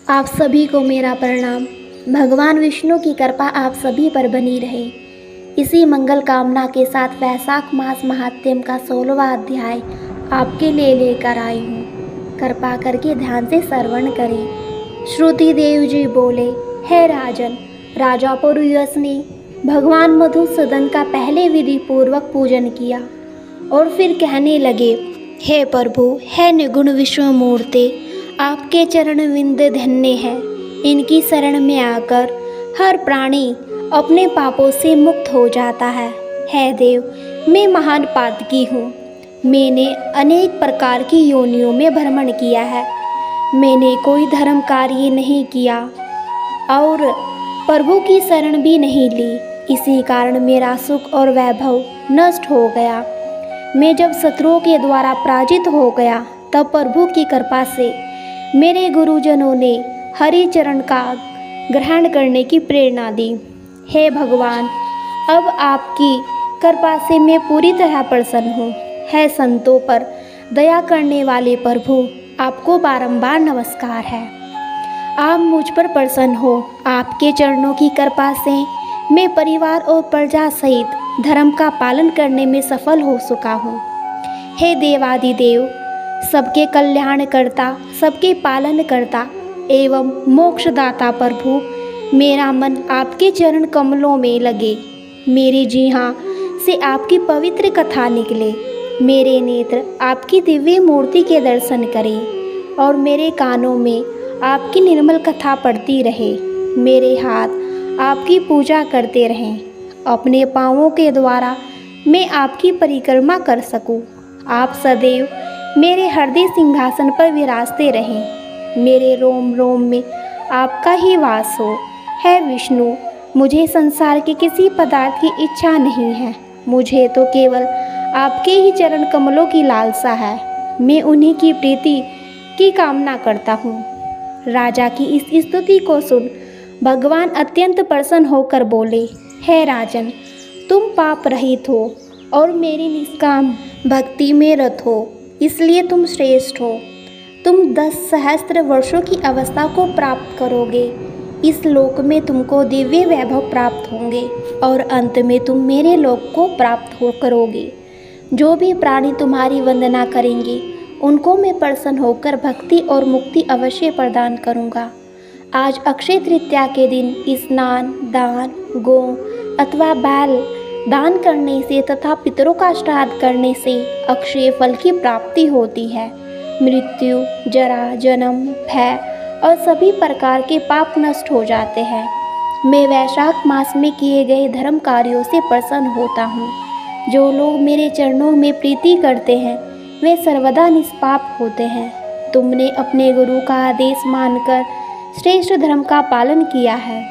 आप सभी को मेरा प्रणाम। भगवान विष्णु की कृपा आप सभी पर बनी रहे। इसी मंगल कामना के साथ वैशाख मास महात्म्य का 16वां अध्याय आपके लिए लेकर आई हूँ। कृपा करके ध्यान से श्रवण करें। श्रुति देव जी बोले, हे राजन, राजा पुरुयस ने भगवान मधुसूदन का पहले विधि पूर्वक पूजन किया और फिर कहने लगे, हे प्रभु, हे निगुण विश्व मूर्ते, आपके चरण विंद धन्य हैं। इनकी शरण में आकर हर प्राणी अपने पापों से मुक्त हो जाता है। हे देव, मैं महान पातकी हूँ। मैंने अनेक प्रकार की योनियों में भ्रमण किया है। मैंने कोई धर्म कार्य नहीं किया और प्रभु की शरण भी नहीं ली। इसी कारण मेरा सुख और वैभव नष्ट हो गया। मैं जब शत्रुओं के द्वारा पराजित हो गया तब प्रभु की कृपा से मेरे गुरुजनों ने हरि चरण का ग्रहण करने की प्रेरणा दी। हे भगवान, अब आपकी कृपा से मैं पूरी तरह प्रसन्न हूँ। हे संतों पर दया करने वाले प्रभु, आपको बारंबार नमस्कार है। आप मुझ पर प्रसन्न हो। आपके चरणों की कृपा से मैं परिवार और प्रजा सहित धर्म का पालन करने में सफल हो चुका हूँ। हे देवादिदेव, सबके कल्याण करता, सबके पालन करता एवं मोक्षदाता प्रभु, मेरा मन आपके चरण कमलों में लगे। मेरी जीहाँ से आपकी पवित्र कथा निकले। मेरे नेत्र आपकी दिव्य मूर्ति के दर्शन करें और मेरे कानों में आपकी निर्मल कथा पढ़ती रहे। मेरे हाथ आपकी पूजा करते रहें। अपने पाँवों के द्वारा मैं आपकी परिक्रमा कर सकूं। आप सदैव मेरे हृदय सिंहासन पर विराजते रहें। मेरे रोम रोम में आपका ही वास हो। हे विष्णु, मुझे संसार के किसी पदार्थ की इच्छा नहीं है। मुझे तो केवल आपके ही चरण कमलों की लालसा है। मैं उन्हीं की प्रीति की कामना करता हूँ। राजा की इस स्तुति को सुन भगवान अत्यंत प्रसन्न होकर बोले, हे राजन, तुम पाप रहित हो और मेरी निष्काम भक्ति में रत हो, इसलिए तुम श्रेष्ठ हो। तुम 10 सहस्त्र वर्षों की अवस्था को प्राप्त करोगे। इस लोक में तुमको दिव्य वैभव प्राप्त होंगे और अंत में तुम मेरे लोक को प्राप्त हो करोगे। जो भी प्राणी तुम्हारी वंदना करेंगे उनको मैं प्रसन्न होकर भक्ति और मुक्ति अवश्य प्रदान करूँगा। आज अक्षय तृतीया के दिन स्नान, दान, गौ अथवा बैल दान करने से तथा पितरों का श्राद्ध करने से अक्षय फल की प्राप्ति होती है। मृत्यु, जरा, जन्म, भय और सभी प्रकार के पाप नष्ट हो जाते हैं। मैं वैशाख मास में किए गए धर्म कार्यों से प्रसन्न होता हूँ। जो लोग मेरे चरणों में प्रीति करते हैं वे सर्वदा निष्पाप होते हैं। तुमने अपने गुरु का आदेश मानकर श्रेष्ठ धर्म का पालन किया है।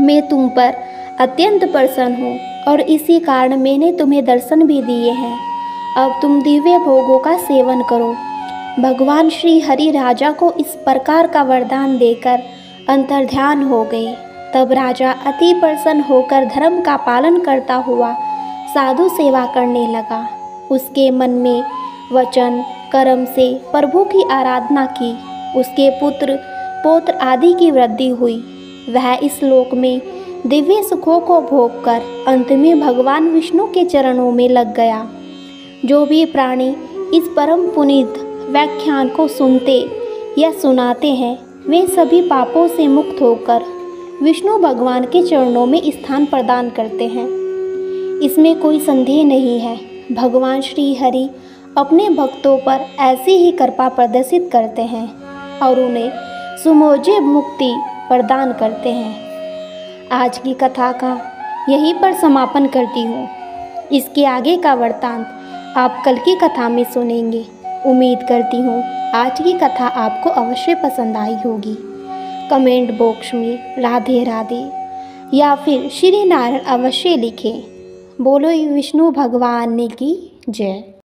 मैं तुम पर अत्यंत प्रसन्न हूँ और इसी कारण मैंने तुम्हें दर्शन भी दिए हैं। अब तुम दिव्य भोगों का सेवन करो। भगवान श्री हरि राजा को इस प्रकार का वरदान देकर अंतर्ध्यान हो गए। तब राजा अति प्रसन्न होकर धर्म का पालन करता हुआ साधु सेवा करने लगा। उसके मन में वचन कर्म से प्रभु की आराधना की। उसके पुत्र पौत्र आदि की वृद्धि हुई। वह इस लोक में दिव्य सुखों को भोग कर अंत में भगवान विष्णु के चरणों में लग गया। जो भी प्राणी इस परम पुनीत व्याख्यान को सुनते या सुनाते हैं वे सभी पापों से मुक्त होकर विष्णु भगवान के चरणों में स्थान प्रदान करते हैं। इसमें कोई संदेह नहीं है। भगवान श्री हरि अपने भक्तों पर ऐसी ही कृपा प्रदर्शित करते हैं और उन्हें सुमोज्य मुक्ति प्रदान करते हैं। आज की कथा का यहीं पर समापन करती हूँ। इसके आगे का वृत्तांत आप कल की कथा में सुनेंगे। उम्मीद करती हूँ आज की कथा आपको अवश्य पसंद आई होगी। कमेंट बॉक्स में राधे राधे या फिर श्री नारायण अवश्य लिखें। बोलो विष्णु भगवान की जय।